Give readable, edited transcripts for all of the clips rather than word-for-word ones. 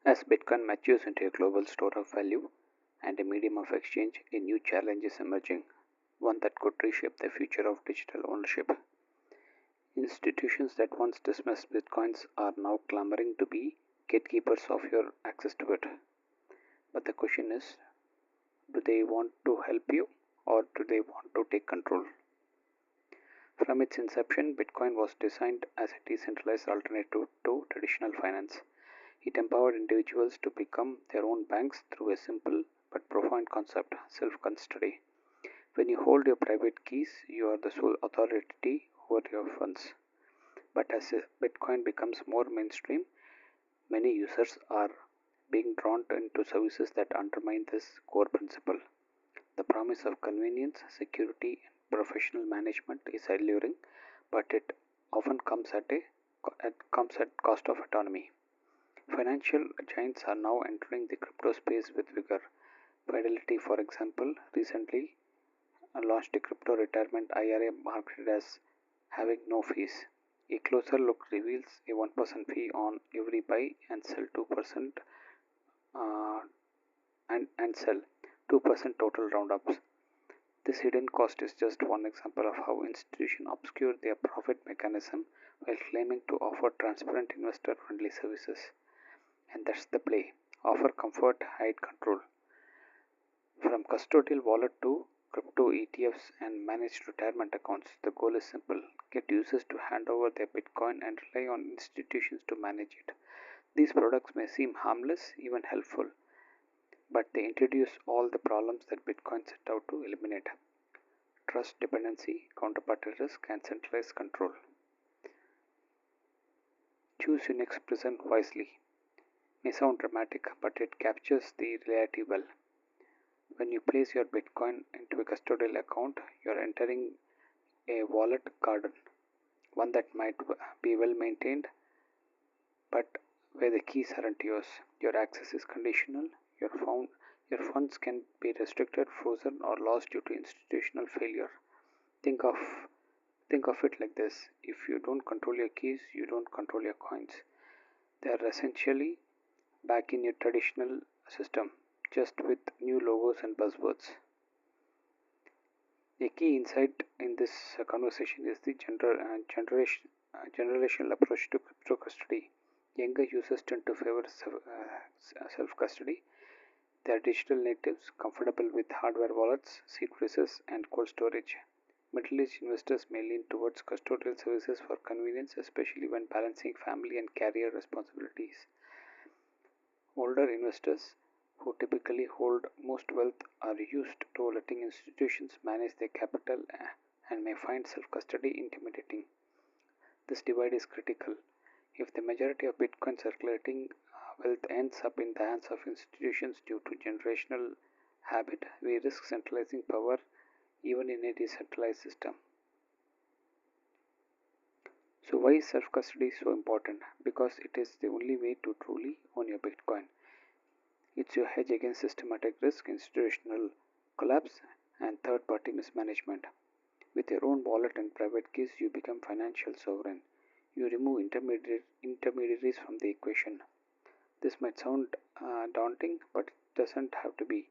As Bitcoin matures into a global store of value and a medium of exchange, a new challenge is emerging, one that could reshape the future of digital ownership. Institutions that once dismissed Bitcoins are now clamoring to be gatekeepers of your access to it. But the question is, do they want to help you or do they want to take control? From its inception, Bitcoin was designed as a decentralized alternative to traditional finance. It empowered individuals to become their own banks through a simple but profound concept, self custody. When you hold your private keys, you are the sole authority over your funds. But as Bitcoin becomes more mainstream, many users are being drawn into services that undermine this core principle. The promise of convenience, security, and professional management is alluring, but it often comes at cost of autonomy. Financial giants are now entering the crypto space with vigor. Fidelity, for example, recently launched a crypto retirement IRA marketed as having no fees. A closer look reveals a 1% fee on every buy and sell 2% uh, and sell 2% total roundups. This hidden cost is just one example of how institutions obscure their profit mechanism while claiming to offer transparent investor friendly services. And that's the play. Offer comfort, hide control. From custodial wallet to crypto ETFs and managed retirement accounts, the goal is simple: get users to hand over their Bitcoin and rely on institutions to manage it. These products may seem harmless, even helpful, but they introduce all the problems that Bitcoin set out to eliminate: trust dependency, counterparty risk, and centralized control. Choose your next prison wisely. May sound dramatic, but it captures the reality well. When you place your Bitcoin into a custodial account, you are entering a wallet garden, one that might be well maintained, but where the keys aren't yours. Your access is conditional. Your funds can be restricted, frozen, or lost due to institutional failure. Think of think of it like this: if you don't control your keys, you don't control your coins. They are essentially back in your traditional system, just with new logos and buzzwords. A key insight in this conversation is the generational approach to crypto custody. Younger users tend to favor self custody. They are digital natives, comfortable with hardware wallets, seed phrases, and cold storage. Middle aged investors may lean towards custodial services for convenience, especially when balancing family and career responsibilities. Older investors, who typically hold most wealth, are used to letting institutions manage their capital and may find self custody intimidating. This divide is critical. If the majority of Bitcoin circulating wealth ends up in the hands of institutions due to generational habit, we risk centralizing power even in a decentralized system. So, why is self custody so important? Because it is the only way to truly own your Bitcoin. It's your hedge against systematic risk, institutional collapse, and third party mismanagement. With your own wallet and private keys, you become financial sovereign. You remove intermediaries from the equation. This might sound daunting, but it doesn't have to be.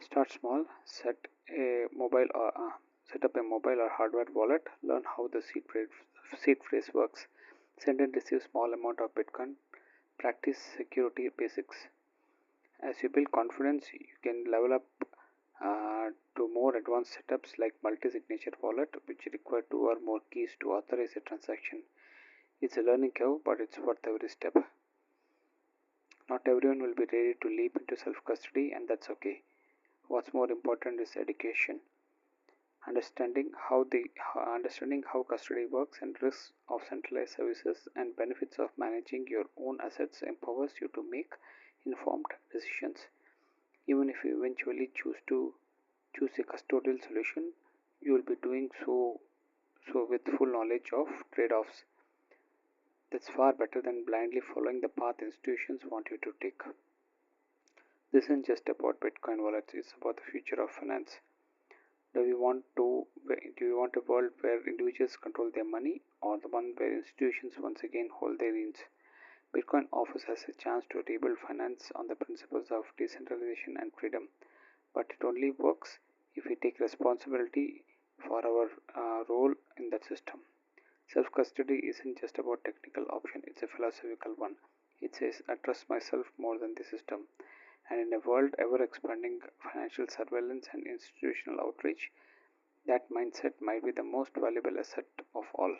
Start small, set up a mobile or hardware wallet, learn how the seed phrase works, send and receive small amount of Bitcoin, practice security basics. As you build confidence, you can level up to more advanced setups like multi-signature wallet, which require two or more keys to authorize a transaction. It's a learning curve, but it's worth every step. Not everyone will be ready to leap into self-custody, and that's okay. What's more important is education. Understanding how custody works and risks of centralized services and benefits of managing your own assets empowers you to make informed decisions. Even if you eventually choose a custodial solution, you will be doing so with full knowledge of trade-offs. That's far better than blindly following the path institutions want you to take. This isn't just about Bitcoin wallets, it's about the future of finance. Do we want a world where individuals control their money or the one where institutions once again hold their reins? Bitcoin offers us a chance to rebuild finance on the principles of decentralization and freedom, but it only works if we take responsibility for our role in that system. Self custody isn't just about technical option, it's a philosophical one. It says I trust myself more than the system. And in a world ever expanding financial surveillance and institutional outreach, that mindset might be the most valuable asset of all.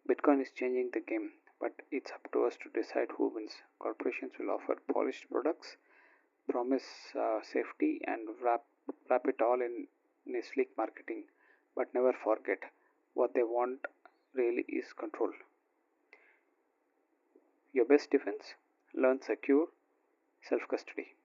Bitcoin is changing the game, but it's up to us to decide who wins. Corporations will offer polished products, promise safety, and wrap it all in a sleek marketing, but never forget what they want really is control. Your best defense: learn secure self custody.